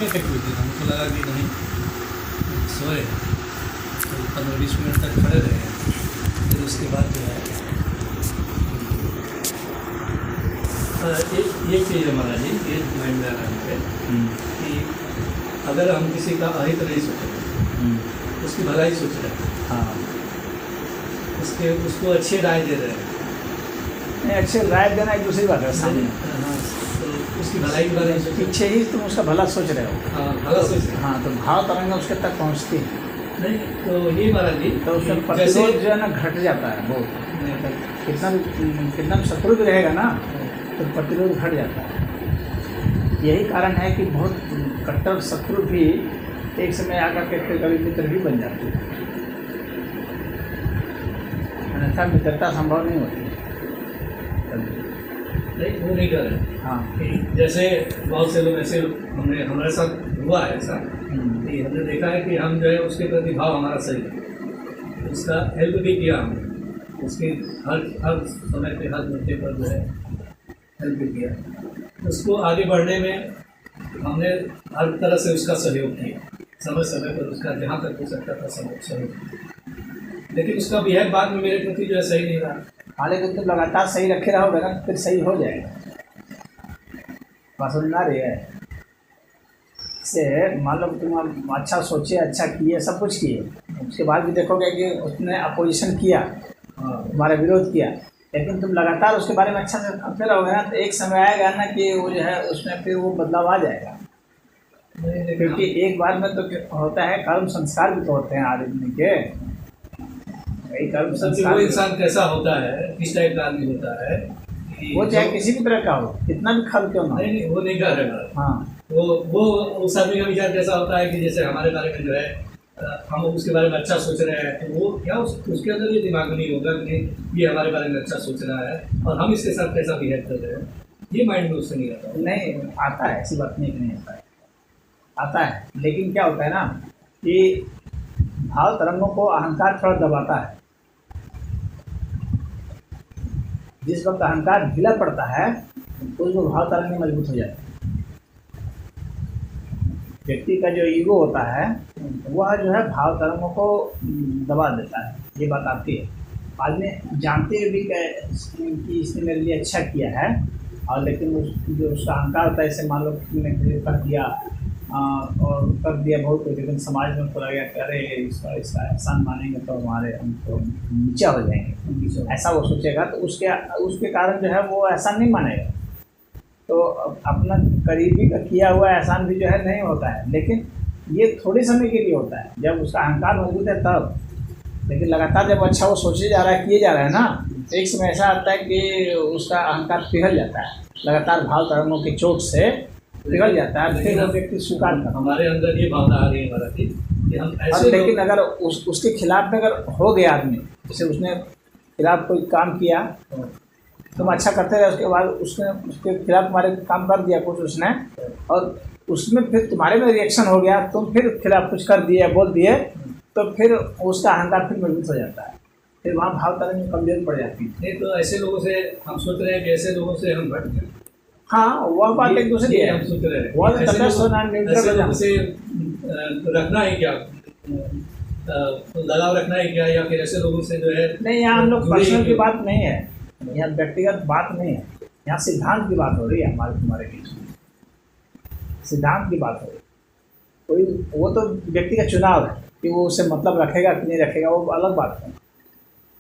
में फेंक हुई थी, हमको लगा कि नहीं सोए, तो 15-20 मिनट तक खड़े रहे। फिर उसके बाद जो है एक चीज़ है महाराज जी, ये माइंड में आ रहा है कि अगर हम किसी का अहित नहीं सोच रहे, उसकी भलाई सोच रहे हैं, हाँ, उसको अच्छी राय दे रहे हैं, नहीं अच्छे राय देना एक दूसरी बात है सामने, हाँ, तो उसकी भलाई के बारे में सोचें। पीछे ही तुम उसका भला सोच रहे हो। हाँ, भला सोच रहे हैं। हाँ, तो भाव तरंग उसके तक पहुँचती है, नहीं तो ये महाराज जी, तो उसका जैसे प्रतिरोध जो है ना घट जाता है बहुत। कितना भी शत्रु भी रहेगा ना तो प्रतिरोध घट जाता है। यही कारण है कि बहुत कट्टर शत्रु भी एक समय आकर के फिर कभी मित्र भी बन जाते हैं, अन्यथा मित्रता संभव नहीं होती। नहीं वो नहीं कर रहे। हाँ, जैसे बहुत से लोग ऐसे हमारे साथ हुआ है ऐसा कि हमने देखा है कि हम जो है उसके प्रति भाव हमारा सही है, उसका हेल्प भी किया हमने, उसके हर समय पे हर मौके पर जो है हेल्प भी किया, उसको आगे बढ़ने में हमने हर तरह से उसका सहयोग किया, समय समय पर उसका जहाँ तक हो सकता था सहयोग किया। लेकिन उसका बिहेव बाद में मेरे प्रति जो है सही नहीं रहा। हाँ, लेकिन तुम लगातार सही रखे रहोगे ना फिर सही हो जाएगा। बात समझ आ रही है? से मान लो तुम अच्छा सोचे, अच्छा किए, सब कुछ किए, उसके बाद भी देखोगे कि उसने अपोजिशन किया, तुम्हारा विरोध किया, लेकिन तुम लगातार उसके बारे में अच्छा से करते रहोगे ना तो एक समय आएगा ना कि वो जो है उसमें फिर वो बदलाव आ जाएगा। क्योंकि एक बार में तो होता है, कर्म संस्कार भी तो होते हैं आदमी के, कर्म संस्कार। वो इंसान कैसा होता है, किस टाइप का आदमी होता है, वो चाहे किसी भी तरह का हो, कितना भी खल क्यों ना। नहीं वो नहीं कर रहा। हाँ, वो उस आदमी का विचार कैसा होता है कि जैसे हमारे बारे में जो है हम उसके बारे में अच्छा सोच रहे हैं, तो वो क्या उसके अंदर ये दिमाग में नहीं होगा कि ये हमारे बारे में अच्छा सोच रहा है और हम इसके साथ कैसा बिहेव कर रहे हैं, ये माइंड में उससे नहीं आता। नहीं आता है, ऐसी बात नहीं आता है, आता है। लेकिन क्या होता है ना कि भाव तरंगों को अहंकार थोड़ा दबाता है। जिस वक्त अहंकार ढीला पड़ता है उस वक्त भाव तरंग मजबूत हो जाती है। व्यक्ति का जो ईगो होता है वह जो है भाव तरंगों को दबा देता है, ये बात आती है। आदमी जानते हुए भी कि इसने मेरे लिए अच्छा किया है, और लेकिन जो उसका अहंकार होता है, ऐसे मान लो किसी ने कर दिया और कर दिया बहुत, लेकिन समाज में उनको लगा कि अरे इसका एहसान मानेंगे तो हमारे हम तो नीचा हो जाएंगे, ऐसा वो सोचेगा, तो उसके कारण जो है वो एहसान नहीं मानेगा। तो अपना करीबी का किया हुआ एहसान भी जो है नहीं होता है, लेकिन ये थोड़े समय के लिए होता है जब उसका अहंकार मजबूत है तब। लेकिन लगातार जब अच्छा वो सोचे जा रहा है, किए जा रहा है ना, तो एक समय ऐसा आता है कि उसका अहंकार पिघल जाता है, लगातार भाव तरंगों की चोट से पिघल जाता है, फिर वो व्यक्ति स्वीकार करता है। हमारे अंदर ये भावना आ रही है हमारा कि हम ऐसे, लेकिन अगर उसके खिलाफ में अगर हो गया आदमी, जैसे उसने खिलाफ कोई काम किया, तुम अच्छा करते रहे, उसके बाद उसके खिलाफ तुम्हारे काम कर दिया कुछ उसने, और उसमें फिर तुम्हारे में रिएक्शन हो गया, तुम फिर खिलाफ कुछ कर दिए, बोल दिए, तो फिर उसका अहंकार फिर मजबूत हो जाता है, फिर वहाँ भाव तरंग कमजोर पड़ जाती है। नहीं तो ऐसे लोगों से हम सोच रहे हैं कि ऐसे लोगों से हम हट जाए। हाँ, वह बात एक दूसरी है, हम सोच रहे हैं वह ऐसे लोगों से रखना है क्या, लगाव रखना है क्या, या फिर ऐसे लोगों से जो है नहीं। यहाँ हम लोग पर्सनल की बात नहीं है, यहाँ व्यक्तिगत बात नहीं है, यहाँ सिद्धांत की बात हो रही है हमारे तुम्हारे बीच में, सिद्धांत की बात हो रही है। कोई वो तो व्यक्ति का चुनाव है कि वो उससे मतलब रखेगा कि नहीं रखेगा, वो अलग बात है।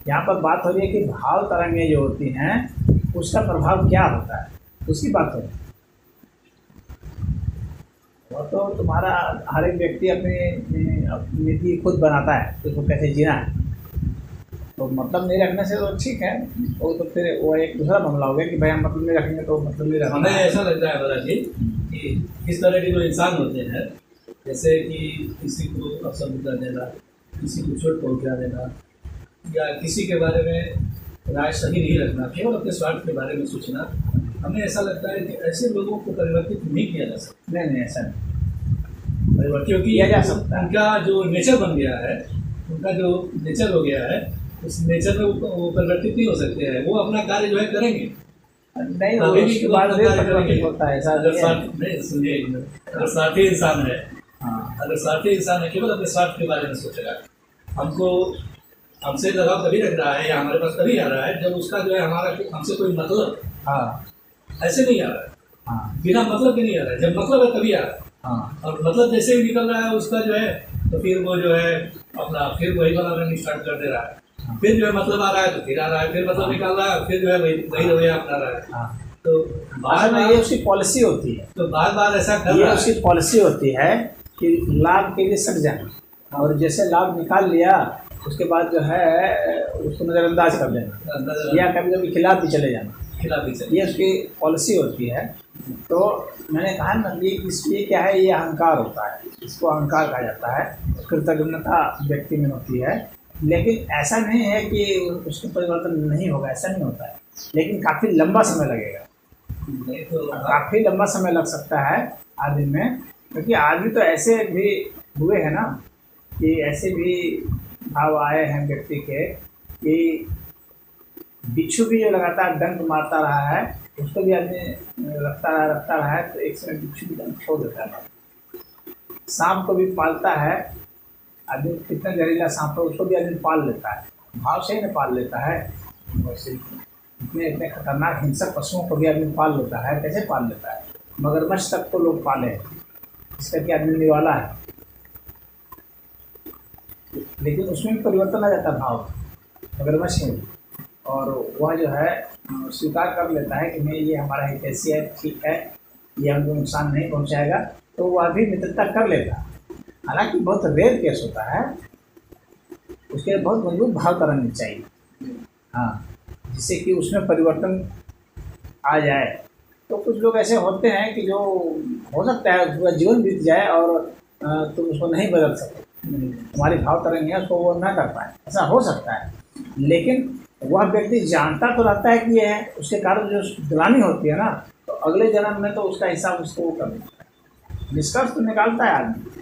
यहाँ पर बात हो रही है कि भाव तरंगें जो होती हैं उसका प्रभाव क्या होता है, उसकी बात हो रही है। वो तो तुम्हारा हर एक व्यक्ति अपनी नीति खुद बनाता है तो उसको कैसे जीना है, तो मतलब नहीं रखने से तो ठीक है, वो तो फिर वो एक दूसरा मामला हो गया कि भाई हम मतलब नहीं रखेंगे तो मतलब नहीं रखना। हमें ऐसा लगता है महाराज जी कि इस तरह के जो इंसान होते हैं, जैसे कि किसी को असुविधा देना, किसी को चोट पहुँचा देना, या किसी के बारे में राय सही नहीं रखना, केवल अपने स्वार्थ के बारे में सोचना, हमें ऐसा लगता है कि ऐसे लोगों को परिवर्तित नहीं किया जा सकता। नहीं ऐसा नहीं परिवर्तित क्योंकि किया जा सकता है। उनका जो नेचर बन गया है, उनका जो नेचर हो गया है, उस नेचर में वो परिवर्तित नहीं हो सकते हैं, वो अपना कार्य जो है करेंगे। नहीं, वो कभी भी उसके कोई बाद भी प्रकार का परिवर्तन नहीं होता है, ऐसा अगर नहीं है। स्वार्थ नहीं, सुनिए, अगर स्वार्थी इंसान है, हाँ अगर स्वार्थी इंसान है केवल अपने स्वार्थ के बारे में सोचेगा, हमको हमसे लगाव तभी रख रहा है या हमारे पास तभी आ रहा है जब उसका जो है हमारा हमसे कोई मतलब, हाँ ऐसे नहीं आ रहा है, हाँ बिना मतलब के नहीं आ रहा है, जब मतलब है तभी आ रहा है। हाँ और मतलब जैसे ही निकल रहा है उसका जो है, तो फिर वो जो है अपना फिर वही वाला रनिंग स्टार्ट कर दे रहा है, फिर जो है मतलब आ रहा है तो फिर आ रहा है, फिर मतलब निकाल रहा है, फिर जो है वही रवैया अपना रहा है। हाँ। तो असल में ये उसकी पॉलिसी होती है, तो बार बार ऐसा कर ये रहा उसकी है। पॉलिसी होती है कि लाभ के लिए सट जाना, और जैसे लाभ निकाल लिया उसके बाद जो है उसको नज़रअंदाज कर देना, या कभी कभी खिलाफ भी चले जाना, खिलाफ भी चले। ये उसकी पॉलिसी होती है। तो मैंने कहा ना, ये इसलिए क्या है, ये अहंकार होता है, इसको अहंकार कहा जाता है, कृतज्ञता व्यक्ति में होती है। लेकिन ऐसा नहीं है कि उसको परिवर्तन नहीं होगा, ऐसा नहीं होता है, लेकिन काफ़ी लंबा समय लगेगा, नहीं तो काफ़ी लंबा समय लग सकता है आदमी में, क्योंकि आदमी तो ऐसे भी हुए हैं ना, कि ऐसे भी भाव आए हैं व्यक्ति के कि बिच्छू भी जो लगातार डंक मारता रहा है, उसको भी आदमी रखता रहा है, तो एक समय बिच्छू भी डंक छोड़ देता है। सांप को भी पालता है आदमी, कितना जहरीला सांप है उसको भी आदमी पाल लेता है, भाव से ही नहीं पाल लेता है। वैसे इतने इतने खतरनाक हिंसक पशुओं को भी आदमी पाल लेता है, कैसे पाल लेता है? मगरमच्छ तक को लोग पाले हैं, इसका क्या आदमी निवाला है, लेकिन उसमें भी परिवर्तन आ जाता है भाव, मगरमच्छ में भी। और वह जो है स्वीकार कर लेता है कि नहीं, ये हमारा हितैषी है, ठीक है, ये हमको नुकसान नहीं पहुंचाएगा, तो वह भी मित्रता कर लेता है। हालांकि बहुत रेयर केस होता है, उसके लिए बहुत मजबूत भाव करनी चाहिए, हाँ, जिससे कि उसमें परिवर्तन आ जाए। तो कुछ लोग ऐसे होते हैं कि जो हो सकता है पूरा जीवन बीत जाए और तुम उसको नहीं बदल सकते, तुम्हारी भाव तरंग है उसको वो ना कर पाए, ऐसा हो सकता है। लेकिन वह व्यक्ति जानता तो रहता है कि ये है, उसके कारण जो ग्लानि होती है ना, तो अगले जन्म में तो उसका हिसाब उसको वो करना है, निष्कर्ष तो निकालता है आदमी।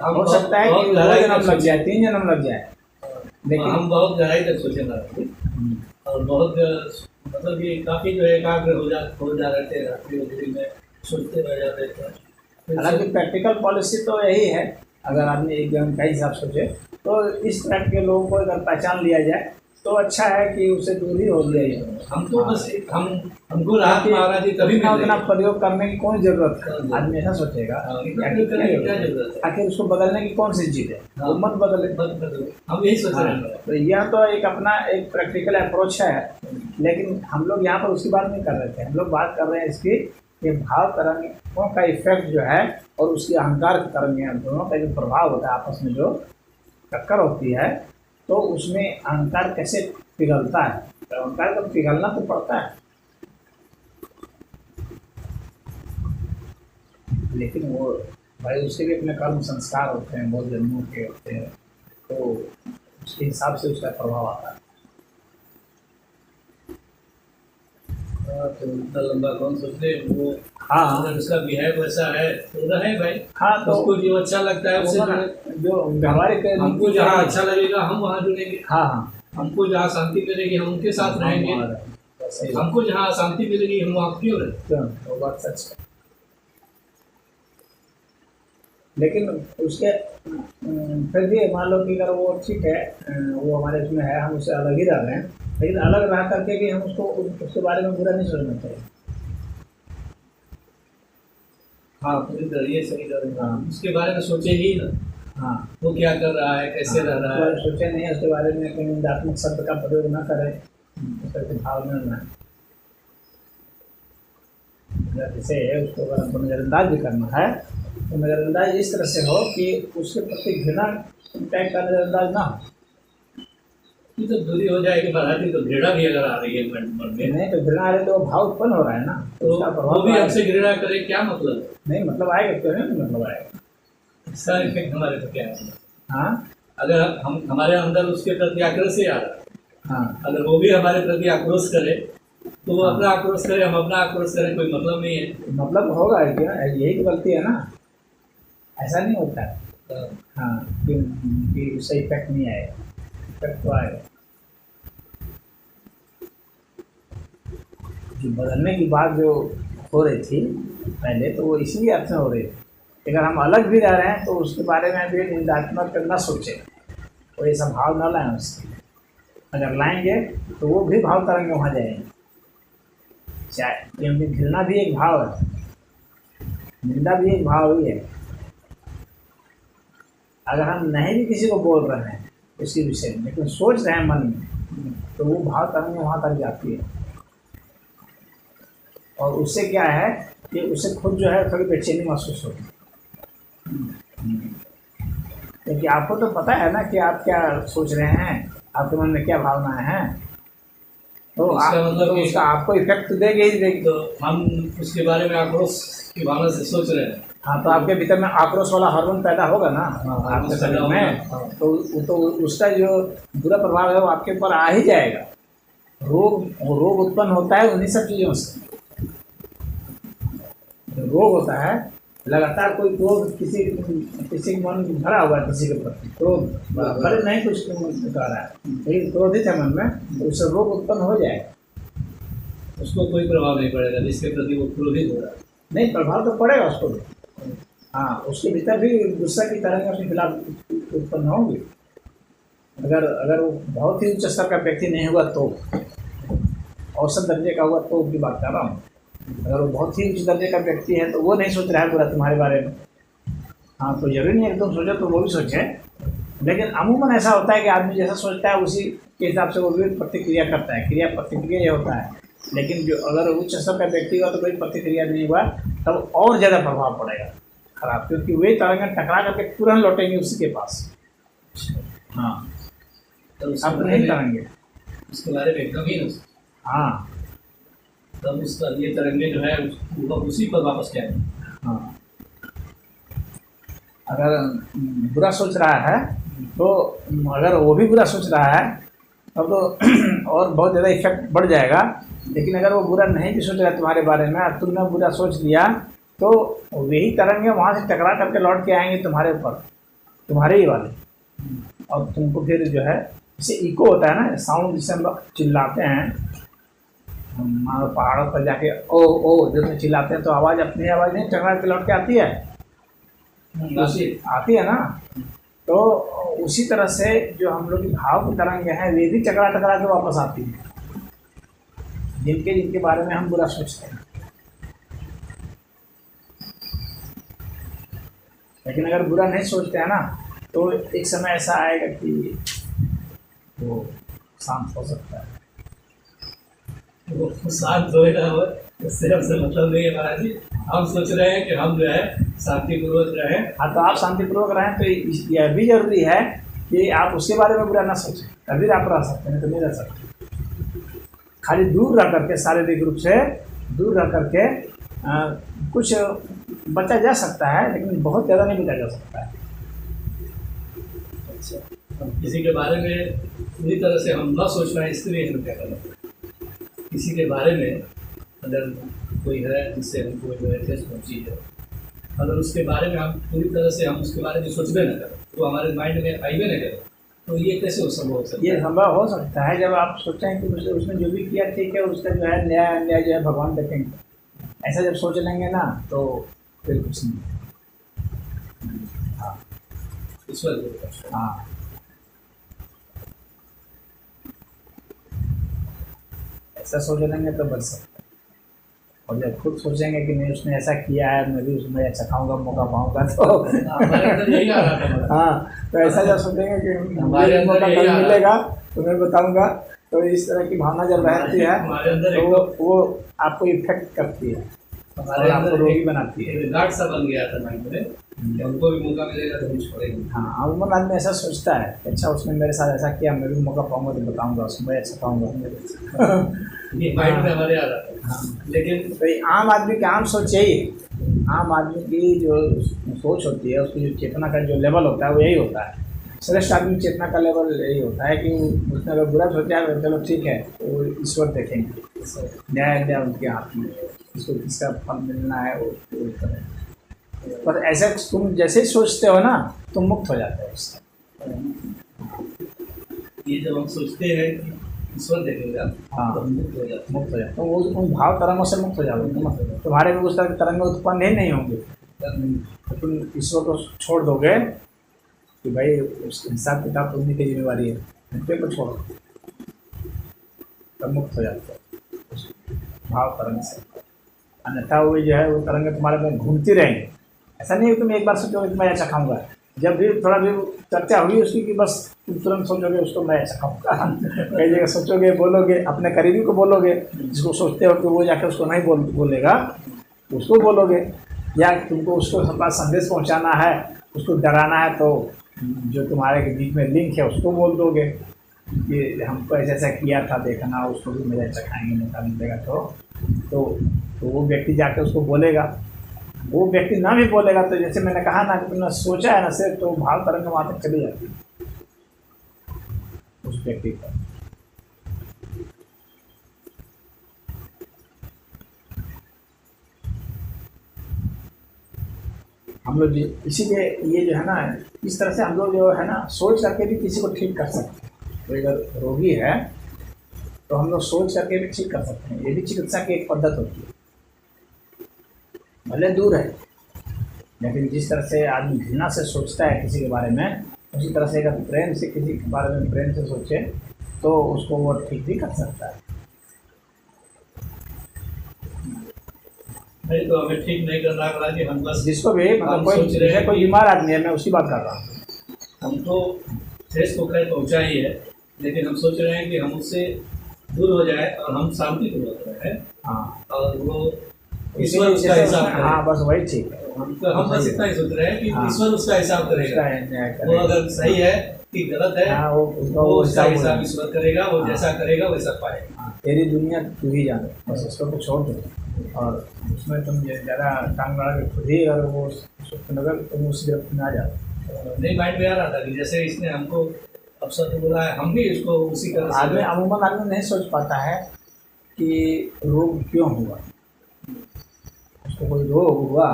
हो सकता है कि 2 जन्म लग जाए, 3 जन्म लग जाए, लेकिन हम बहुत गहराई तक सोचेंगे और बहुत मतलब ये काफ़ी जो है एकाग्र हो जा रहे थे, रात्रि वगैरह में सोचते रह जाते थे। हालांकि प्रैक्टिकल पॉलिसी तो यही है, अगर आदमी एक जन का हिसाब सोचे तो इस तरह के लोगों को अगर पहचान लिया जाए तो अच्छा है कि उससे दूरी हो जाए। हमको बस हमको राहत महाराज जी तभी उतना मिलेगी। प्रयोग करने की कौन जरूरत है, आदमी ऐसा सोचेगा क्या जरूरत है? आखिर उसको बदलने की कौन सी चीज़ है, वो मत बदले। हम यही सोच रहे हाँ, हैं। तो यह तो एक अपना एक प्रैक्टिकल अप्रोच है, लेकिन हम लोग यहाँ पर उसकी बात नहीं कर रहे थे, हम लोग बात कर रहे हैं इसकी कि भाव तरंगों का इफेक्ट जो है और उसकी अहंकार की तरंगें, दोनों का जो प्रभाव होता है आपस में जो टक्कर होती है, तो उसमें अहंकार कैसे पिघलता है। तो अहंकार को पिघलना तो पड़ता है, लेकिन वो भाई उसके भी अपने कर्म संस्कार होते हैं, बहुत जन्मों के होते हैं, तो उसके हिसाब से उसका प्रभाव आता है। तो उतना लंबा कौन सोचते वो। हाँ अगर उसका बिहेव वैसा है तो रहे भाई। हाँ, तो उसको जो अच्छा लगता है उससे जो व्यवहारिक हमको जहाँ अच्छा लगेगा हम वहाँ जुड़ेंगे। हाँ हाँ, हमको जहाँ शांति मिलेगी हम उनके साथ रहेंगे। हमको जहाँ शांति मिलेगी हम वहाँ क्यों रहें। वो बात सच है, लेकिन उसके फिर भी मान लो कि अगर वो ठीक है, वो हमारे इसमें है, हम उससे अलग ही रह रहे हैं, लेकिन अलग रह करके भी हम उसको उसके बारे में बुरा नहीं सोचना चाहिए। हाँ पूरी तरह ये सही कर रहे हैं। हाँ। उसके बारे में सोचे ही ना, हाँ, वो क्या कर रहा है, कैसे रह रहा है। सोचे नहीं, उसके बारे में कोई निंदात्मक शब्द का प्रयोग न करें, उस तरह के भाव में न, जैसे उसको अगर हमको नज़रअंदाज भी करना है तो नज़रअंदाज इस तरह से हो कि उसके प्रति घृणा टाइप का नज़रअंदाज ना हो। ये तो दूरी हो जाएगी महाराज, तो घृणा भी अगर आ रही है मन में, नहीं तो घृणा आ रही तो भाव उत्पन्न हो रहा है ना, तो उसका वो प्रभाव भी आएगा। हमसे घृणा करे, क्या मतलब है? नहीं मतलब आएगा, क्यों नहीं मतलब आएगा। इसका इफेक्ट हमारे पे क्या है? हाँ अगर हम हमारे अंदर उसके प्रति आक्रोश ही आ रहा है, हाँ, अगर वो भी हमारे प्रति आक्रोश करे तो वो अपना आक्रोश करे, हम अपना आक्रोश करें, कोई मतलब नहीं है। मतलब होगा क्या, यही तो गलती है ना, ऐसा नहीं होता है। हाँ, कि उससे इफेक्ट नहीं आएगा, इफेक्ट तो आएगा। जो बदलने की बात जो हो रही थी पहले, तो वो इसी अर्थ में हो रही थी। अगर हम अलग भी रह रहे हैं तो उसके बारे में भी निंदात्मक न सोचें, कोई ऐसा भाव न लाएं उसके। अगर लाएंगे तो वो भी भाव तरंगे वहाँ जाएंगे। चाहे क्योंकि घृणा भी एक भाव है, निंदा भी एक भाव ही है। अगर हम नहीं भी किसी को बोल रहे हैं उसके विषय में, लेकिन सोच रहे हैं मन में, तो वो भाव तरंगे वहाँ तक जाती है। और उससे क्या है कि उससे खुद जो है थोड़ी बेचैनी महसूस होती है। क्योंकि आपको तो पता है ना कि आप क्या सोच रहे हैं, आपके मन में क्या भावनाएं हैं, तो मतलब उसका आपको इफेक्ट तो देगी ही देगी। तो हम उसके बारे में आक्रोश की भावना से सोच रहे हैं। हाँ, तो आपके भीतर में आक्रोश वाला हार्मोन पैदा होगा ना आपके शरीर में, हाँ। तो उसका जो बुरा प्रभाव है वो आपके ऊपर आ ही जाएगा। रोग उत्पन्न होता है उन्हीं सब चीज़ों से। रोग होता है लगातार कोई क्रोध, किसी मन भरा हुआ है, किसी के प्रति क्रोध भले नहीं कुछ कर रहा है, लेकिन क्रोधित है मन में, तो उससे रोग उत्पन्न हो जाएगा। उसको कोई प्रभाव नहीं पड़ेगा जिसके प्रति वो क्रोधित हो रहा है। नहीं, प्रभाव तो पड़ेगा उसको भी। हाँ, उसके भीतर भी गुस्सा की तरह उसके खिलाफ उत्पन्न होंगी। अगर वो बहुत ही उच्च स्तर का व्यक्ति नहीं हुआ तो, औसत दर्जे का हुआ तो उनकी बात कर रहा हूँ। अगर वो बहुत ही उच्च दर्जे का व्यक्ति है तो वो नहीं सोच रहा है बुरा तुम्हारे बारे में। हाँ, तो जरूरी नहीं एकदम सोचो तो वो भी सोचे, लेकिन अमूमन ऐसा होता है कि आदमी जैसा सोचता है उसी के हिसाब से वो भी प्रतिक्रिया करता है। क्रिया प्रतिक्रिया ये होता है। लेकिन जो अगर उच्च स्तर का व्यक्ति हुआ तो कोई प्रतिक्रिया नहीं हुआ, तब और ज़्यादा प्रभाव पड़ेगा खराब, क्योंकि वे तरंगें टकरा करके तुरंत लौटेंगे उसी के पास। हाँ, तो अब नहीं तरंगे उसके बारे में एकदम ही नहीं। हाँ, तब उसका ये तरंगे जो है वो उसी पर वापस जाएंगे। हाँ, अगर बुरा सोच रहा है तो अगर वो भी बुरा सोच रहा है तब तो और बहुत ज़्यादा इफेक्ट बढ़ जाएगा। लेकिन अगर वो बुरा नहीं भी सोच रहा है तुम्हारे बारे में और तुमने बुरा सोच लिया, तो वही तरंगे वहाँ से टकरा करके लौट के आएंगे तुम्हारे ऊपर, तुम्हारे ही वाले। और तुमको फिर जो है जैसे इको होता है ना, साउंड जिसे हम लोग चिल्लाते हैं, हम पहाड़ों पर जाके ओ जब चिल्लाते हैं तो आवाज़ अपनी आवाज़ नहीं टकरा के लौट के आती है, आती है ना। तो उसी तरह से जो हम लोग की भाव की तरंगे हैं वे भी टकरा टकरा के वापस आती हैं, जिनके बारे में हम बुरा सोचते हैं। लेकिन अगर बुरा नहीं सोचते हैं ना, तो एक समय ऐसा आएगा कि वो शांत हो सकता है। वो शांत होएगा, उससे हमसे मतलब नहीं है महाराज जी। हम सोच रहे हैं कि हम जो है शांतिपूर्वक रहें। हाँ, तो आप शांतिपूर्वक रहें तो यह भी जरूरी है कि आप उसके बारे में बुरा ना सोचें, तभी आप रह सकते हैं, तो नहीं रह सकते। खाली दूर रह करके, शारीरिक रूप से दूर रह करके कुछ बचा जा सकता है, लेकिन बहुत ज़्यादा नहीं बचा जा सकता है। अच्छा, किसी के बारे में पूरी तरह से हम न सोच पाए, इसके लिए हम क्या करें? किसी के बारे में अगर कोई है जिससे हमको जो है ठेस पहुँची है, अगर उसके बारे में हम पूरी तरह से हम उसके बारे में सोचबे न करें, तो हमारे माइंड में आइबे न करें, तो ये कैसे संभव हो सकता है? ये संभव हो सकता है जब आप सोचें कि उसने जो भी किया ठीक है, उसका जो है न्याय जो है भगवान देखेंगे। ऐसा जब सोच लेंगे ना तो फिर कुछ नहीं। हाँ, ईश्वर। हाँ, ऐसा सोच लेंगे तो बच सकते हैं। और जब खुद सोचेंगे कि नहीं उसने ऐसा किया है, मैं भी उसमें अच्छा खाऊंगा, मौका पाऊंगा, तो यही आ रहा था। हाँ, तो ऐसा जब सोचेंगे कि मुझे मौका कभी मिलेगा तो मैं बताऊंगा, तो इस तरह की भावना जब रहती है तो वो आपको इफेक्ट करती है, हमारे आपको रोगी बनाती है। रिगार्ड सा बन गया था माइंड में, उनको भी मौका मिलेगा तो कुछ छोड़ेंगे। हाँ, अमूमन आदमी ऐसा सोचता है, अच्छा उसने मेरे साथ ऐसा किया, मैं भी मौका पाऊंगा तो बताऊंगा उसको, मैं अच्छा पाऊंगा। ये माइंड में हमारे आ रहा था। हाँ, लेकिन तो ये आम आदमी की आम सोच यही है। आम आदमी की जो सोच होती है, उसकी जो चेतना का जो लेवल होता है वो यही होता है। श्रेष्ठ आदमी चेतना का लेवल यही होता है कि उसने अगर बुरा सोचा है चलो ठीक है, तो ईश्वर देखेंगे, न्याय उनके हाथ में, इसको किसका फल मिलना है वो करें। पर ऐसे तुम जैसे ही सोचते हो ना, तुम मुक्त हो जाते हो उससे। ये जब हम सोचते हैं ईश्वर देखेगा हाँ। तो हम मुक्त हो जाते मुक्त हो जाए, तो वो उन भाव तरंगों से मुक्त हो जाओगे। तुम्हारे में उस तरह की तरंग उत्पन्न ही नहीं होंगे। तो तुम ईश्वर को छोड़ दोगे कि भाई उस हिसाब किताब तो उन्हीं की जिम्मेवारी है, उनके को छोड़ो, तब मुक्त हो जाते हो उस भाव तरंग से। अन्यथा वो जो है वो तरंग तुम्हारे में घूमती रहेंगी। ऐसा नहीं है तुम एक बार सोचोगे कि मैं ऐसा खाऊंगा, जब भी थोड़ा भी चर्चा हुई उसकी कि बस तुम तुरंत सोचोगे उसको मैं ऐसा खाऊंगा। कई जगह सोचोगे, बोलोगे, अपने करीबी को बोलोगे, जिसको सोचते हो कि वो जाके उसको नहीं बोलेगा, उसको बोलोगे। या तुमको उसको अपना संदेश पहुंचाना है, उसको डराना है, तो जो तुम्हारे के बीच में लिंक है उसको बोल दोगे कि हमको ऐसा ऐसा किया था, देखना, उसको भी मेरे अच्छा खाएंगे, मौका मिलेगा तो वो व्यक्ति जाके उसको बोलेगा। वो व्यक्ति ना भी बोलेगा तो जैसे मैंने कहा ना कि तुमने सोचा है ना सिर्फ, तो भाव तरंग वहाँ तक चली जाती है उस व्यक्ति पर। हम लोग इसीलिए ये जो है ना, इस तरह से हम लोग जो है ना सोच करके भी किसी को ठीक कर सकते हैं। तो अगर रोगी है तो हम लोग सोच करके भी ठीक कर सकते हैं। ये भी चिकित्सा की एक पद्धत होती है, भले दूर है, लेकिन जिस तरह से आदमी घृणा से सोचता है किसी के बारे में, उसी तरह से अगर प्रेम से किसी के बारे में प्रेम से सोचे तो उसको वो ठीक भी कर सकता है। नहीं तो हमें ठीक नहीं करना पड़ा कि हम बस जिसको भी मतलब कोई बीमार आदमी है, मैं उसकी बात कर रहा हूँ, हमको ठेस तो खैर पहुँचा ही है, लेकिन हम सोच रहे हैं कि हम उससे दूर हो जाए और हम शांति पूर्वक रहे। हाँ, और वो ईश्वर उसका हिसाब करे। हाँ बस वही ठीक है। हम बस इतना ही सोच रहे हैं कि हाँ। ईश्वर उसका हिसाब करेगा। उसका वो अगर सही है कि गलत है, हाँ, वो उसका हिसाब ईश्वर करेगा। वो जैसा करेगा वैसा पाएगा। हाँ, तेरी दुनिया तू ही जाने, बस उसको तो छोड़ दो। और उसमें तुम ज़्यादा टांग लड़ा के खुद ही अगर वो नगर तुम उस गिरफ्त में आ जाओ। नहीं, माइंड में आ रहा था कि जैसे इसने हमको अवसर तो बोला है, हम भी इसको उसी तरह से आदमी अमूमन आदमी नहीं सोच पाता है कि रोग क्यों हुआ, उसको कोई रोग हुआ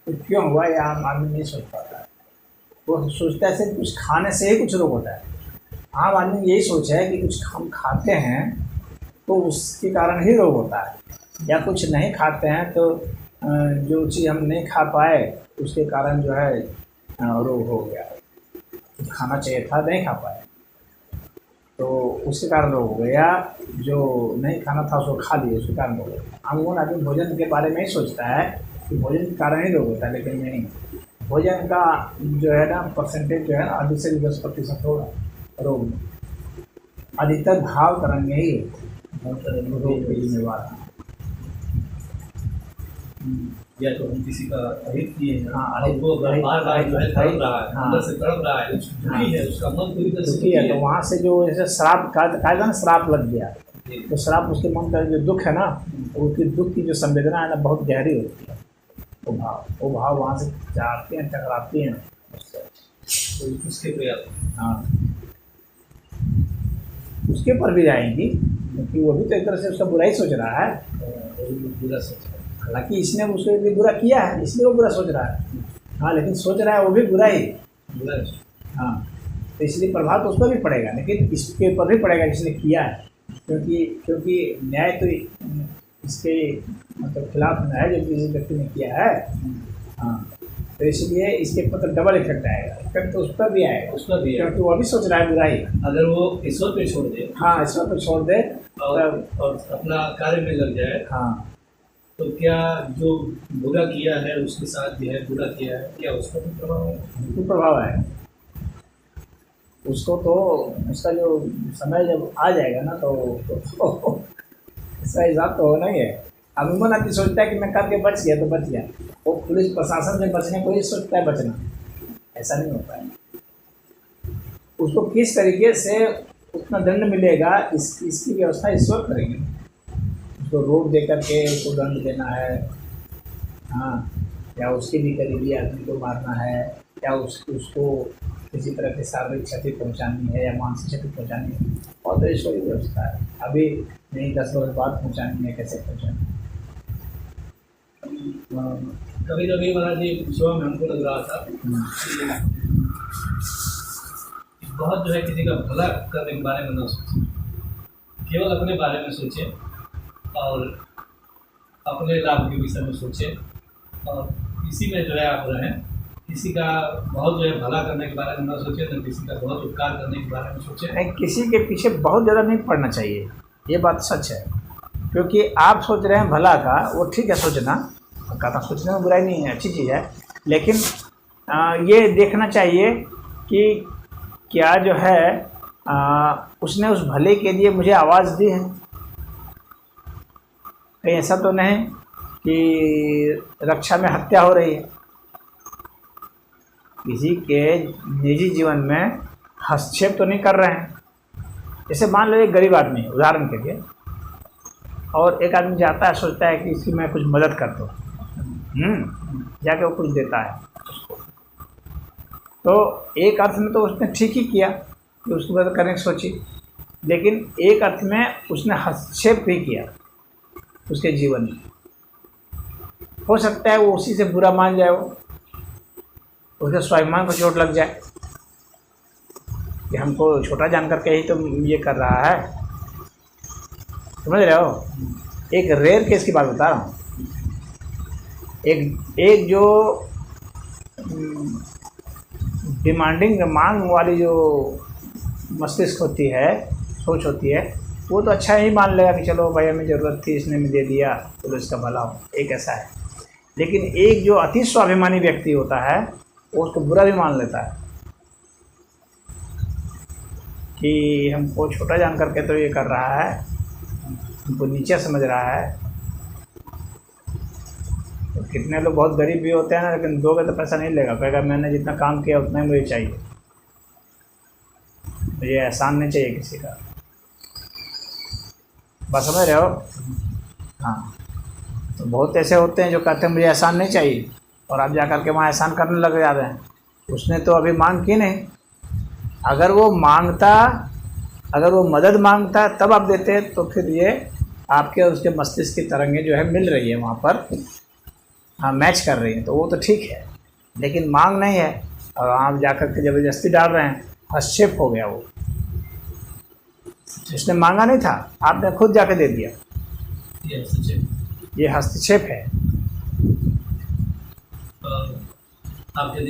तो क्यों हुआ, या आम आदमी नहीं सोच पाता है। वो सोचता है सिर्फ कुछ खाने से ही कुछ रोग होता है। आम आदमी यही सोच है कि कुछ हम खाते हैं तो उसके कारण ही रोग होता है, या कुछ नहीं खाते हैं तो जो चीज़ हम नहीं खा पाए उसके कारण जो है रोग हो गया। कुछ खाना चाहिए था नहीं खा पाए तो उसके कारण रोग हो गया, जो नहीं खाना था उसको खा लिए उसके कारण रोग हो गया। अमूमन आदमी भोजन के बारे में ही सोचता है कि भोजन के कारण ही रोग होता है, लेकिन नहीं, भोजन का जो है ना परसेंटेज जो है ना 10 से 10% होगा रोग में। अधिकतर भाव तरंग ही रोग के जिम्मेवार है। या तो हम किसी का अहित किए हैं, हाँ, और वो बार बार जो है तड़प रहा है, हाँ, अंदर से तड़प रहा है, दुखी है, उसका मन पूरी तरह से दुखी है, तो वहाँ से जो जैसे श्राप का ना श्राप लग गया, तो श्राप उसके मन का जो दुख है ना, उसकी दुख की जो संवेदना है ना बहुत गहरी होती है। वो भाव वहाँ से जाते हैं, टकराती हैं तो उसके प्रयास। हाँ, उसके ऊपर भी जाएंगी, क्योंकि वो भी तो एक तरह से उसका बुरा ही सोच रहा है। बुरा सोच रहा है, हालांकि इसने उसको भी बुरा किया है, इसलिए वो बुरा सोच रहा है। हाँ, लेकिन सोच रहा है वो भी बुरा ही। बुरा। हाँ, तो इसलिए प्रभाव तो उस पर भी पड़ेगा, लेकिन इसके ऊपर भी पड़ेगा जिसने किया है, क्योंकि न्याय तो इसके मतलब खिलाफ न्याय जो किसी व्यक्ति ने किया है। हाँ, तो इसलिए इसके ऊपर तो डबल इफेक्ट आएगा, इफेक्ट तो उस पर भी आएगा, क्योंकि वो भी सोच रहा है बुराई। अगर वो ईश्वर पे छोड़ दे, हाँ, ईश्वर पे छोड़ दे और अपना कार्य में लग जाए, हाँ, तो क्या जो बुरा किया है उसके साथ भी है, बुरा किया है, क्या उसका भी प्रभाव है? बिल्कुल प्रभाव है उसको। तो उसका जो समय जब आ जाएगा ना तो इसका हिसाब तो होना ही है। अमूमन आदमी सोचता है कि मैं करके बच गया तो बच गया, वो पुलिस प्रशासन से बचने को ही सोचता है बचना, ऐसा नहीं होता है। उसको किस तरीके से उतना दंड मिलेगा इसकी व्यवस्था ईश्वर करेंगे। उसको रोक दे करके उसको दंड देना है, हाँ, या उसके भी करीबी आदमी को मारना है, या उसको किसी तरह की शारीरिक क्षति पहुंचानी है या मानसिक क्षति पहुंचानी है, और तो ईश्वरी व्यवस्था है। अभी नहीं 10 वर्ष बाद पहुंचानी है, कैसे पहुंचानी है। कभी कभी महाराज जी सुबह में हमको लग रहा था बहुत जो है किसी का भला करने के बारे में ना सोचें, केवल अपने बारे में सोचें और अपने लाभ के विषय में सोचें और इसी में जो है आप रहें। किसी का बहुत जो है भला करने के बारे में ना सोचें, न किसी का बहुत उपकार करने के बारे में सोचें। नहीं, किसी के पीछे बहुत ज़्यादा नहीं पड़ना चाहिए, ये बात सच है। क्योंकि आप सोच रहे हैं भला का, वो ठीक है सोचना, कहता सोचने में बुराई नहीं है, अच्छी चीज़ है। लेकिन ये देखना चाहिए कि क्या जो है उसने उस भले के लिए मुझे आवाज़ दी है। कहीं ऐसा तो नहीं कि रक्षा में हत्या हो रही है, किसी के निजी जीवन में हस्तक्षेप तो नहीं कर रहे हैं। जैसे मान लो एक गरीब आदमी, उदाहरण के लिए, और एक आदमी जाता है, सोचता है कि इसकी मैं कुछ मदद कर दूँ, जाके वो कुछ देता है उसको, तो एक अर्थ में तो उसने ठीक ही किया कि उसकी मदद करने की सोची, लेकिन एक अर्थ में उसने हस्तक्षेप भी किया उसके जीवन में। हो सकता है वो उसी से बुरा मान जाए, वो उसके स्वाभिमान को चोट लग जाए कि हमको छोटा जानकर के ही तो ये कर रहा है। समझ रहे हो? एक रेयर केस की बात बता रहा हूँ। एक जो डिमांडिंग मांग वाली जो मस्तिष्क होती है, सोच होती है, वो तो अच्छा ही मान लेगा कि चलो भाई हमें ज़रूरत थी, इसने हमें दे दिया, चलो इसका भला हो, एक ऐसा है। लेकिन एक जो अति स्वाभिमानी व्यक्ति होता है, वो उसको बुरा भी मान लेता है कि हमको छोटा जान करके तो ये कर रहा है, हमको नीचा समझ रहा है। तो कितने लोग बहुत गरीब भी होते हैं ना, लेकिन दोगे तो पैसा नहीं लेगा, कहेगा मैंने जितना काम किया उतना ही मुझे चाहिए, मुझे एहसान नहीं चाहिए किसी का। बात समझ रहे हो? हाँ, तो बहुत ऐसे होते हैं जो कहते हैं मुझे एहसान नहीं चाहिए, और आप जा कर के वहाँ एहसान करने लग जाते हैं। उसने तो अभी मांग की नहीं। अगर वो मांगता, अगर वो मदद मांगता तब आप देते, तो फिर ये आपके और उसके मस्तिष्क की तरंगें जो है मिल रही है वहाँ पर, हाँ मैच कर रही हैं, तो वो तो ठीक है। लेकिन मांग नहीं है और आप जा कर के ज़बरदस्ती डाल रहे हैं, हस्तक्षेप हो गया। वो उसने मांगा नहीं था, आपने खुद जाके दे दिया, ये हस्तक्षेप है।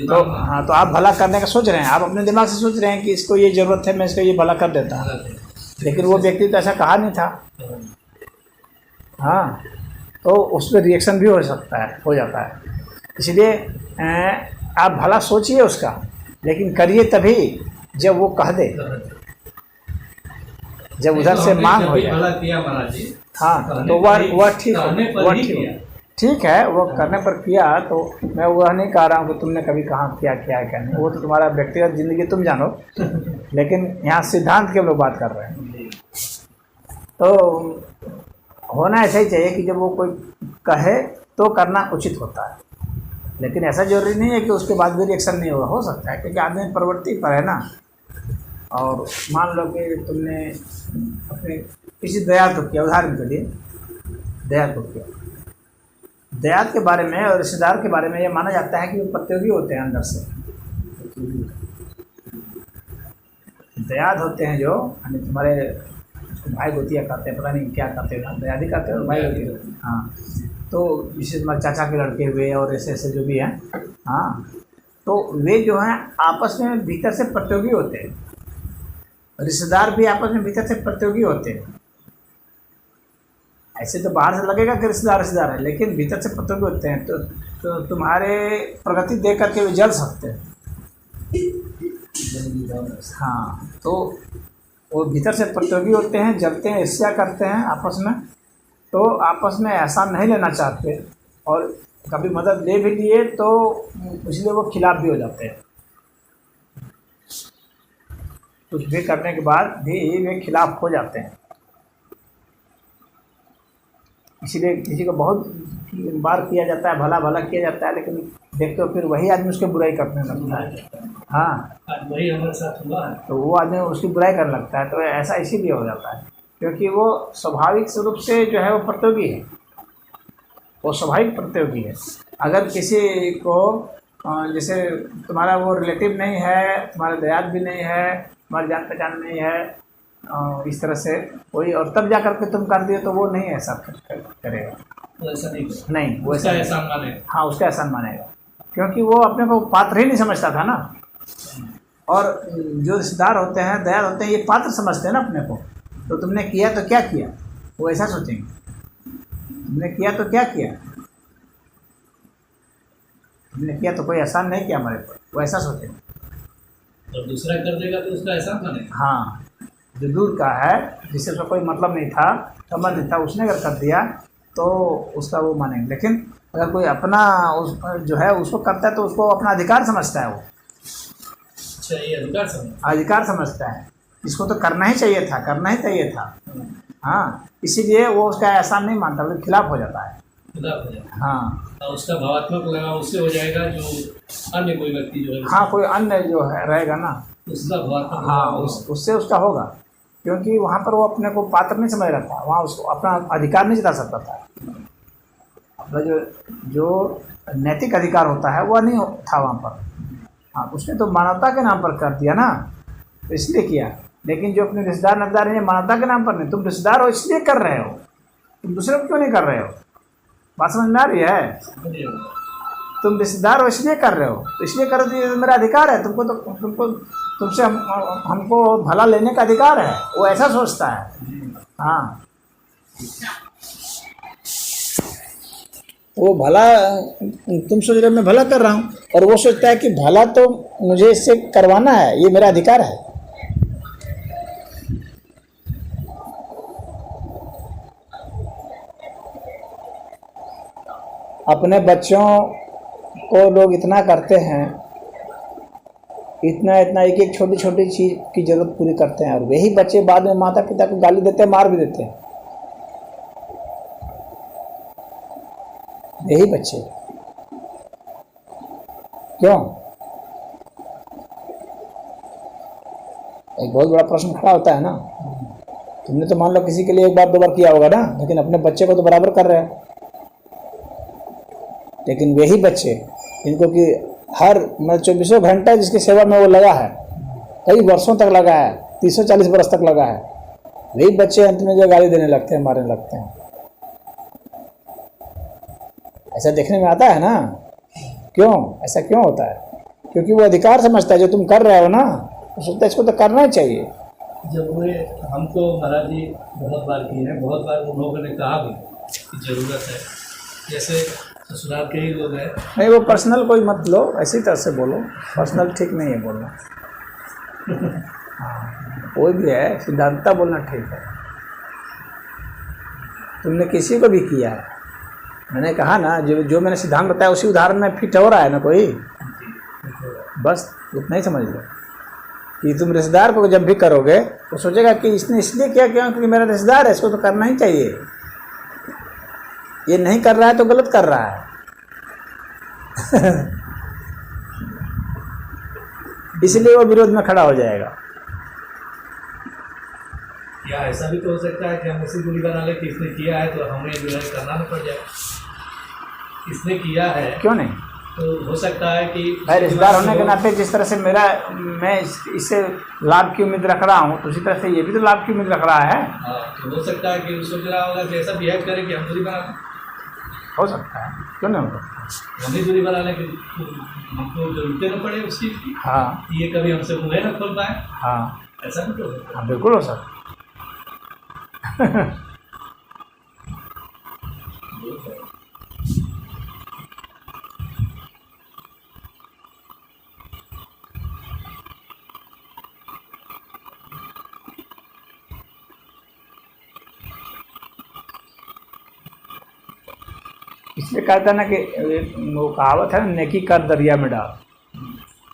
तो हाँ, तो आप भला करने का सोच रहे हैं, आप अपने दिमाग से सोच रहे हैं कि इसको ये ज़रूरत है, मैं इसको ये भला कर देता हूँ, लेकिन वो व्यक्ति तो ऐसा कहा नहीं था। हाँ, तो उस पर रिएक्शन भी हो सकता है, हो जाता है। इसलिए आप भला सोचिए उसका, लेकिन करिए तभी जब वो कह दे, जब उधर से मांग हो जाए। हाँ, तो वह ठीक है, वो करने पर किया। तो मैं वह नहीं कह रहा हूँ कि तुमने कभी कहाँ किया है क्या नहीं, वो तो तुम्हारा व्यक्तिगत ज़िंदगी तुम जानो, लेकिन यहाँ सिद्धांत के लोग बात कर रहे हैं। तो होना ऐसा ही चाहिए कि जब वो कोई कहे तो करना उचित होता है, लेकिन ऐसा जरूरी नहीं है कि उसके बाद भी रिएक्शन नहीं होगा। हो सकता है क्योंकि आदमी प्रवृत्ति पर है ना। और मान लो कि तुमने अपने किसी दया को किया, उदाहरण के लिए दया को किया, दया के बारे में और रिश्तेदार के बारे में ये माना जाता है कि वो प्रतियोगी होते हैं अंदर से। दयाद होते हैं जो तुम्हारे भाई गोतिया कहते हैं, पता नहीं क्या कहते हैं, दयादी कहते हैं, भाई गोतिया। हाँ, तो विशेष तुम्हारे चाचा के लड़के हुए और ऐसे ऐसे जो भी हैं, हाँ, तो वे जो हैं आपस में भीतर से प्रतियोगी होते हैं। रिश्तेदार भी आपस में भीतर से प्रतियोगी होते हैं। ऐसे तो बाहर से लगेगा कि रिश्तेदार है, लेकिन भीतर से प्रतियोगी होते हैं। तो तुम्हारे प्रगति देख करके वे जल सकते हैं। हाँ, तो वो भीतर से प्रतियोगी होते हैं, जलते हैं, ईर्ष्या करते हैं आपस में। तो आपस में एहसान नहीं लेना चाहते, और कभी मदद ले भी लिए तो इसलिए वो खिलाफ भी हो जाते हैं। कुछ भी करने के बाद भी वे खिलाफ हो जाते हैं। इसीलिए किसी को बहुत बार किया जाता है, भला भला किया जाता है, लेकिन देखते हो फिर वही आदमी उसकी बुराई करने लगता है। हाँ, वही हमारे साथ हुआ है। तो वो आदमी उसकी बुराई करने लगता है। तो ऐसा इसीलिए हो जाता है क्योंकि वो स्वाभाविक रूप से जो है वो प्रतियोगी है, वो स्वाभाविक प्रतियोगी है। अगर किसी को जैसे तुम्हारा वो रिलेटिव नहीं है, तुम्हारा दयाद भी नहीं है, तुम्हारी जान पहचान नहीं है, इस तरह से कोई, और तब जा करके तुम कर दिए तो वो नहीं ऐसा करेगा। तो ऐसा नहीं करेगा। नहीं, वो उसका ऐसा एहसान मानेगा। हाँ, उसका एहसान मानेगा, क्योंकि वो अपने को पात्र ही नहीं समझता था ना। और जो रिश्तेदार होते हैं, दयाल होते हैं, ये पात्र समझते हैं ना अपने को। तो तुमने किया तो क्या किया, वो ऐसा सोचेंगे। तुमने किया तो क्या किया, तुमने किया तो कोई एहसान नहीं किया हमारे पर, वो ऐसा सोचेंगे। और दूसरा कर देगा तो उसका एहसान मानेगा। हाँ, जो दूर का है, जिससे उसका कोई मतलब नहीं था, संबंध नहीं था, उसने अगर कर दिया तो उसका वो मानेंगे। लेकिन अगर कोई अपना उस जो है उसको करता है तो उसको अपना अधिकार समझता है, वो अच्छा, ये अधिकार समझ। अधिकार समझता है, इसको तो करना ही चाहिए था, करना ही चाहिए था। हाँ, इसीलिए वो उसका एहसान नहीं मानता, मतलब खिलाफ हो जाता है। खिलाफ हो जाएगा। हाँ और उसका भावात्मक लगाव उससे हो जाएगा जो अन्य कोई व्यक्ति जो है। हाँ, कोई अन्य जो है रहेगा ना, उसका भावात्मक हाँ, लगाव उससे उसका होगा, क्योंकि वहाँ पर वो अपने को पात्र नहीं समझ रहा था, वहाँ उसको अपना अधिकार नहीं जता सकता था। अपना जो नैतिक अधिकार होता है वह नहीं था वहाँ पर। हाँ, उसने तो मानवता के नाम पर कर दिया ना, तो इसलिए किया। लेकिन जो अपने रिश्तेदार नजदार हैं, मानवता के नाम पर नहीं, तुम रिश्तेदार हो इसलिए कर रहे हो, तुम दूसरे को क्यों नहीं कर रहे हो। बात समझ में आ रही है। तुम रिश्तेदार हो इसलिए कर रहे हो, तो इसलिए करो तो ये मेरा अधिकार है, तुमसे हमको भला लेने का अधिकार है, वो ऐसा सोचता है। हाँ, वो भला, तुम सोच रहे हो मैं भला कर रहा हूँ, और वो सोचता है कि भला तो मुझे इससे करवाना है, ये मेरा अधिकार है। अपने बच्चों को लोग इतना करते हैं, इतना इतना एक एक छोटी छोटी चीज़ की ज़रूरत पूरी करते हैं, और वही बच्चे बाद में माता पिता को गाली देते हैं, मार भी देते हैं। यही बच्चे क्यों? एक बहुत बड़ा प्रश्न खड़ा होता है ना। तुमने तो मान लो किसी के लिए एक बार दो बार किया होगा ना, लेकिन अपने बच्चे को तो बराबर कर रहे हो। लेकिन वही बच्चे इनको कि हर 24 घंटा जिसकी सेवा में वो लगा है, कई वर्षों तक लगा है, 30-40 वर्ष तक लगा है, वही बच्चे अंत में जो गाली देने लगते हैं, मारने लगते हैं। ऐसा देखने में आता है ना। क्यों ऐसा क्यों होता है? क्योंकि वो अधिकार समझता है, जो तुम कर रहे हो ना, वो सोचता है इसको तो करना ही चाहिए। जब वे हमको महाराज जी बहुत बार किए हैं, बहुत बार उन लोगों ने कहा भी कि ज़रूरत है, जैसे ससुराल के ही लोग हैं। नहीं, वो पर्सनल कोई मत लो, ऐसी तरह से बोलो, पर्सनल ठीक नहीं है बोलना। हाँ, कोई भी है, सिद्धांतता बोलना ठीक है। तुमने किसी को भी किया है, मैंने कहा ना, जो मैंने सिद्धांत बताया उसी उदाहरण में फिट हो रहा है ना कोई, बस उतना ही समझ लो कि तुम रिश्तेदार को जब भी करोगे तो सोचेगा कि इसने इसलिए किया क्यों, क्योंकि मेरा रिश्तेदार है, इसको तो करना ही चाहिए। ये नहीं कर रहा है तो गलत कर रहा है। इसलिए वो विरोध में खड़ा हो जाएगा। या ऐसा भी तो हो सकता है कि हम ऐसी दूरी बना ले कि इसने किया है तो हमें जो है करना न पड़ जाए। इसने किया है, क्यों नहीं? तो हो सकता है कि भाई रिश्तेदार होने के नाते जिस तरह से मैं इससे लाभ की उम्मीद रख रहा हूँ, तो उसी तरह से ये भी तो लाभ की उम्मीद रख रहा है। हाँ, तो हो सकता है कि सोच रहा होगा कि ऐसा बिहेव करे कि हम दूरी बना लें। हो सकता है, क्यों नहीं होगा? हम ही दूरी बना लें कि हमको जरूरतें न पड़े उस चीज़ की। हाँ ये कभी हमसे मुँह न खोल पाए। हाँ ऐसा भी तो होता है। हाँ, बिल्कुल हो सकता। इसलिए कहता है ना कि वो कहावत है ना, नेकी कर दरिया में डाल।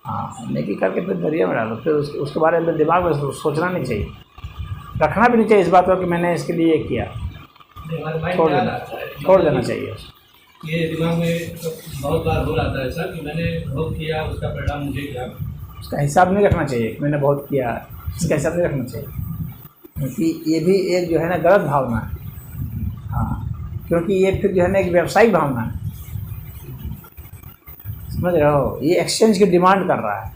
हाँ, नेकी करके फिर दरिया में डालो, फिर उसके बारे में दिमाग में सोचना नहीं चाहिए, रखना भी नहीं चाहिए इस बात को कि मैंने इसके लिए ये किया। छोड़ देना चाहिए। ये दिमाग में बहुत बार हो रहा था ऐसा कि मैंने बहुत किया, उसका परिणाम मुझे क्या। उसका हिसाब नहीं रखना चाहिए, मैंने बहुत किया, इसका हिसाब नहीं रखना चाहिए, क्योंकि ये भी एक जो है ना गलत भावना है। हाँ, क्योंकि ये फिर जो है ना एक व्यवसायिक भावना है, समझ रहे हो? ये एक्सचेंज की डिमांड कर रहा है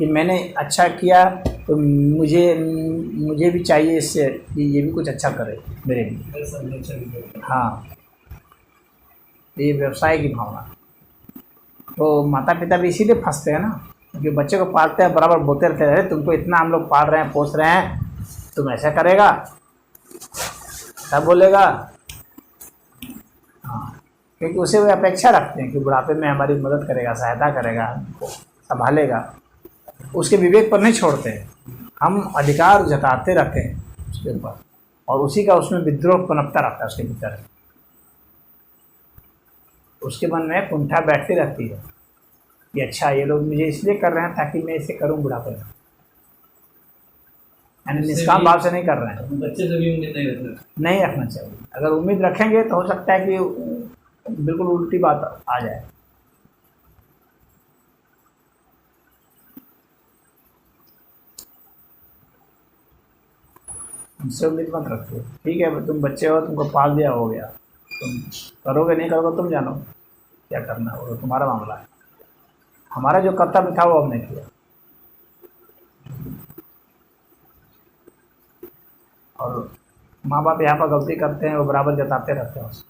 कि मैंने अच्छा किया तो मुझे भी चाहिए इससे कि ये भी कुछ अच्छा करे मेरे लिए। मेरे साथ अच्छा भी करेगा। हाँ, ये व्यवसाय की भावना। तो माता पिता भी इसीलिए फंसते हैं ना, क्योंकि बच्चे को पालते हैं, बराबर बोलते रहते हैं, तुमको इतना हम लोग पाल रहे हैं, पोस रहे हैं, तुम ऐसा करेगा, ऐसा बोलेगा। हाँ, क्योंकि उसे वो अपेक्षा रखते हैं कि बुढ़ापे में हमारी मदद करेगा, सहायता करेगा, हमको संभालेगा। उसके विवेक पर नहीं छोड़ते हैं, हम अधिकार जताते रहते हैं उसके ऊपर, और उसी का उसमें विद्रोह पनपता रहता है उसके भीतर। उसके मन में कुंठा बैठती रहती है कि अच्छा ये लोग मुझे इसलिए कर रहे हैं ताकि मैं इसे करूं बुढ़ापे में, यानी निष्काम भाव से नहीं कर रहे हैं। बच्चे से भी उम्मीद नहीं रखना चाहिए। अगर उम्मीद रखेंगे तो हो सकता है कि बिल्कुल उल्टी बात आ जाए। उनसे उम्मीद मत रखिए। ठीक है, तुम बच्चे हो, तुमको पाल दिया, हो गया, तुम करोगे नहीं करोगे तुम जानो, क्या करना होगा, तुम्हारा मामला है। हमारा जो कर्तव्य था वो हमने किया। और माँ बाप यहाँ पर गलती करते हैं, वो बराबर जताते रहते हैं उसको।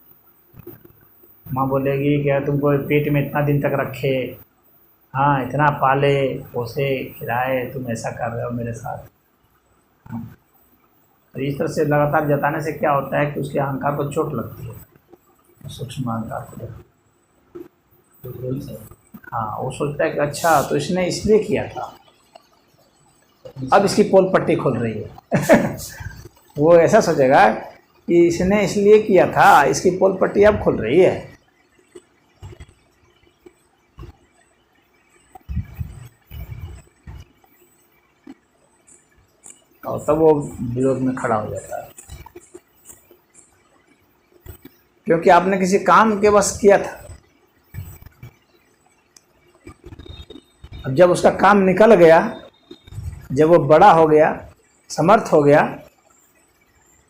माँ बोलेगी कि तुमको पेट में इतना दिन तक रखे, हाँ इतना पाले पोसे खिलाए, तुम ऐसा कर रहे हो मेरे साथ। हाँ, तो इस तरह से लगातार जताने से क्या होता है कि उसके अहंकार को चोट लगती है, सूक्ष्म अहंकार को। हाँ, वो सोचता है कि अच्छा तो इसने इसलिए किया था, अब इसकी पोल पट्टी खोल रही है। वो ऐसा सोचेगा कि इसने इसलिए किया था, इसकी पोल पट्टी अब खुल रही है। और तब वो विरोध में खड़ा हो जाता है, क्योंकि आपने किसी काम के बस किया था। अब जब उसका काम निकल गया, जब वो बड़ा हो गया, समर्थ हो गया,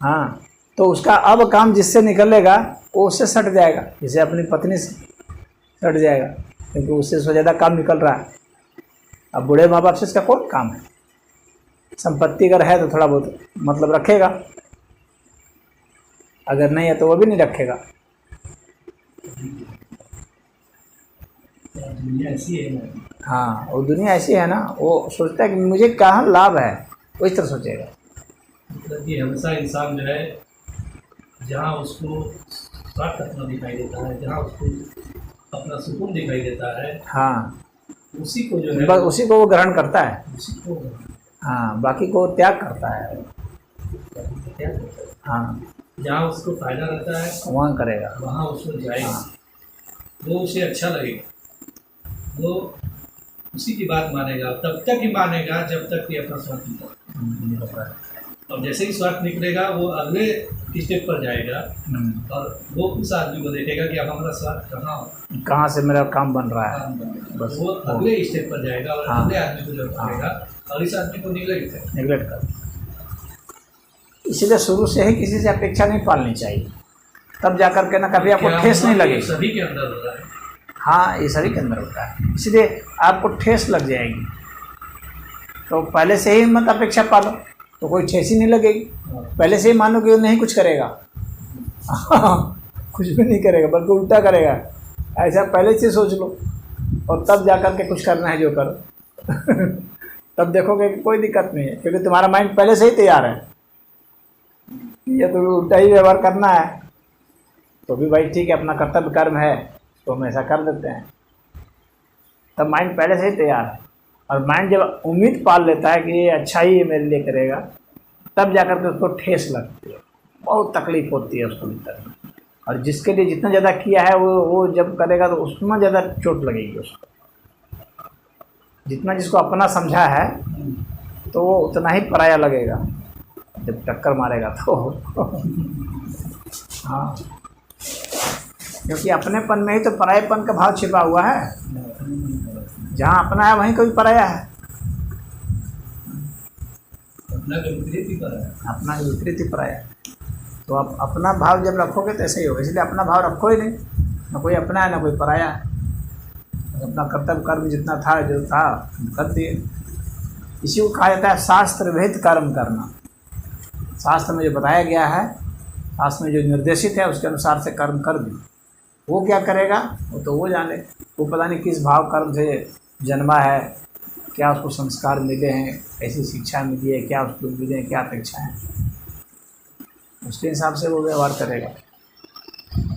हाँ, तो उसका अब काम जिससे निकलेगा वो उससे सट जाएगा, जैसे अपनी पत्नी से सट जाएगा, क्योंकि उससे ज़्यादा काम निकल रहा है। अब बूढ़े माँ बाप से इसका कौन काम है? संपत्ति अगर है तो थोड़ा बहुत मतलब रखेगा, अगर नहीं है तो वो भी नहीं रखेगा। दुनिया ऐसी है ना। हाँ, वो दुनिया ऐसी है ना, वो सोचता है कि मुझे कहाँ लाभ है, वो इस तरह सोचेगा। मतलब कि हमेशा इंसान जो है, जहाँ उसको स्वार्थ अपना दिखाई देता है, जहाँ उसको अपना सुकून दिखाई देता है, हाँ, उसी को जो है, बस उसी को वो ग्रहण करता है। उसी को हाँ, बाकी को त्याग करता है। क्या करता है। हाँ, जहाँ उसको फायदा रहता है वहाँ करेगा। वहाँ उसको जाएगा। हाँ, वो उसे अच्छा लगेगा, वो उसी की बात मानेगा, तब तक ही मानेगा जब तक कि अपना स्वार्थ निकलेगा। और जैसे ही स्वार्थ निकलेगा वो अगले स्टेप पर जाएगा, और वो उस आदमी को देखेगा कि अब हमारा स्वार्थ कहाँ से मेरा काम बन रहा है, बस वो अगले स्टेप पर जाएगा, और हाँ, अगले आदमी को जब करेगा, और इस आदमी को नेगलेक्ट कर। इसलिए शुरू से ही किसी से अपेक्षा नहीं पालनी चाहिए, तब जाकर के ना कभी आपको ठेस नहीं लगेगी। सभी के अंदर होता है। हाँ, ये सभी के अंदर होता है, इसलिए आपको ठेस लग जाएगी। तो पहले से ही मत अपेक्षा पालो, तो कोई ठेस ही नहीं लगेगी। पहले से ही मानो कि वो नहीं कुछ करेगा। कुछ भी नहीं करेगा, बल्कि उल्टा करेगा, ऐसा पहले से सोच लो, और तब जाकर के कुछ करना है जो करो। तब देखोगे कि कोई दिक्कत नहीं है, क्योंकि तुम्हारा माइंड पहले से ही तैयार है। ये तो उल्टा ही व्यवहार करना है, तो भी भाई ठीक है, अपना कर्तव्य कर्म है तो हम ऐसा कर देते हैं। तब माइंड पहले से ही तैयार है, और माइंड जब उम्मीद पाल लेता है कि ये अच्छा ही मेरे लिए करेगा, तब जाकर के उसको ठेस लगती है, बहुत तकलीफ होती है उसको भीतर। और जिसके लिए जितना ज़्यादा किया है वो जब करेगा तो उसमें ज़्यादा चोट लगेगी उसको। जितना जिसको अपना समझा है तो वो उतना ही पराया लगेगा जब टक्कर मारेगा तो। हाँ, क्योंकि अपनेपन में ही तो परायेपन का भाव छिपा हुआ है। जहाँ अपना है वहीं कोई पराया है। अपना के विपरीत ही पराया है। अपना के विपरीत ही पराया है। तो आप अपना भाव जब रखोगे तो ऐसे ही होगा। इसलिए अपना भाव रखो ही नहीं, ना कोई अपना है ना कोई पराया है। अपना कर्तव्य कर्म जितना था जो था कर दिए। इसी को कहा जाता है शास्त्र विहित कर्म करना। शास्त्र में जो बताया गया है, शास्त्र में जो निर्देशित है उसके अनुसार से कर्म कर दी। वो क्या करेगा वो तो वो जाने, वो पता नहीं किस भाव कर्म से जन्मा है, क्या उसको संस्कार मिले हैं, कैसी शिक्षा मिली है, क्या उसको मिले हैं, क्या अपेक्षा है, उसके हिसाब से वो व्यवहार करेगा।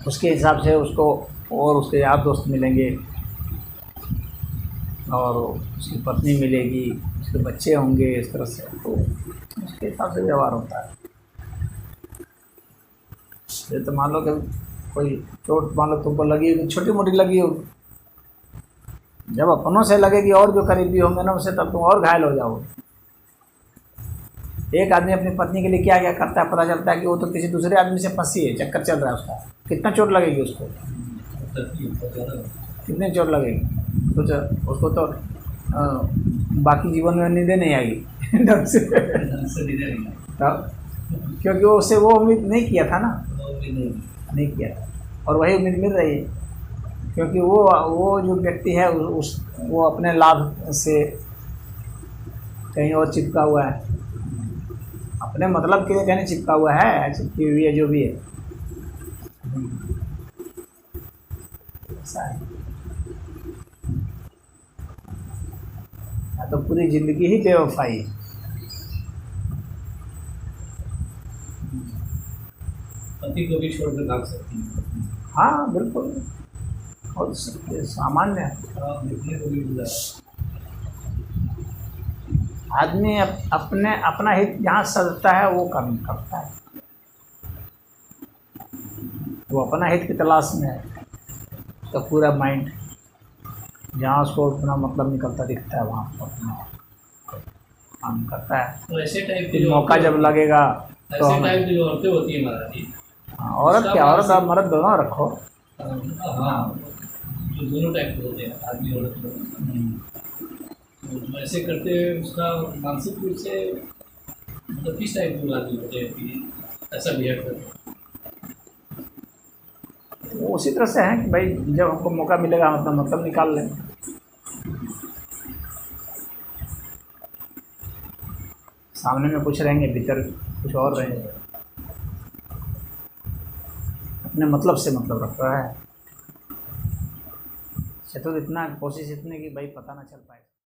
उसके हिसाब से उसको और उसके यार दोस्त मिलेंगे और उसकी पत्नी मिलेगी, उसके बच्चे होंगे, इस तरह से तो उसके हिसाब से व्यवहार होता है। ये तो मान लो कि कोई चोट मान लो तुमको लगी होगी, छोटी मोटी लगी होगी, जब अपनों से लगेगी और जो करीबी होंगे ना उससे, तब तुम और घायल हो जाओगे। एक आदमी अपनी पत्नी के लिए क्या क्या करता है, पता चलता है कि वो तो किसी दूसरे आदमी से फंसी है, चक्कर चल रहा है उसका, कितना चोट लगेगी उसको, कितनी चोट लगेगी कुछ उसको तो बाकी जीवन में नींदें नहीं आएगी ढंग से तब, क्योंकि वो उससे वो उम्मीद नहीं किया था ना, नहीं किया था, और वही उम्मीद मिल रही है, क्योंकि वो जो व्यक्ति है वो अपने लाभ से कहीं और चिपका हुआ है, अपने मतलब के लिए कहीं चिपका हुआ है, चिपकी हुई है जो भी है, ऐसा है। तो पूरी जिंदगी ही बेवफाई है। पति को भी छोड़कर भाग सकती है। हाँ बिल्कुल, बहुत सामान्य है। देखने को भी मिला आदमी अपने अपना हित जहाँ सजता है वो कर्म करता है, वो अपना हित की तलाश में है, तो पूरा माइंड जहाँ उसको अपना मतलब निकलता दिखता है वहाँ पर अपना काम करता है। तो ऐसे टाइप फिर मौका जब लगेगा तो ऐसे टाइप की जो औरतें होती है महाराज जी, हाँ, औरत क्या, औरत और मर्द दोनों रखो। हाँ, जो दोनों टाइप के होते हैं, आदमी औरत दोनों, तो ऐसे करते हुए उसका मानसिक रूप से मतलब किस टाइप के आदमी होते हैं कि ऐसा बिहेव करते हैं? वो उसी तरह से है कि भाई जब हमको मौका मिलेगा हम अपना मतलब निकाल लें। सामने में कुछ रहेंगे, भीतर कुछ और रहेंगे, अपने मतलब से मतलब रख रहा है। चतुर इतना कोशिश इतनी कि भाई पता ना चल पाए।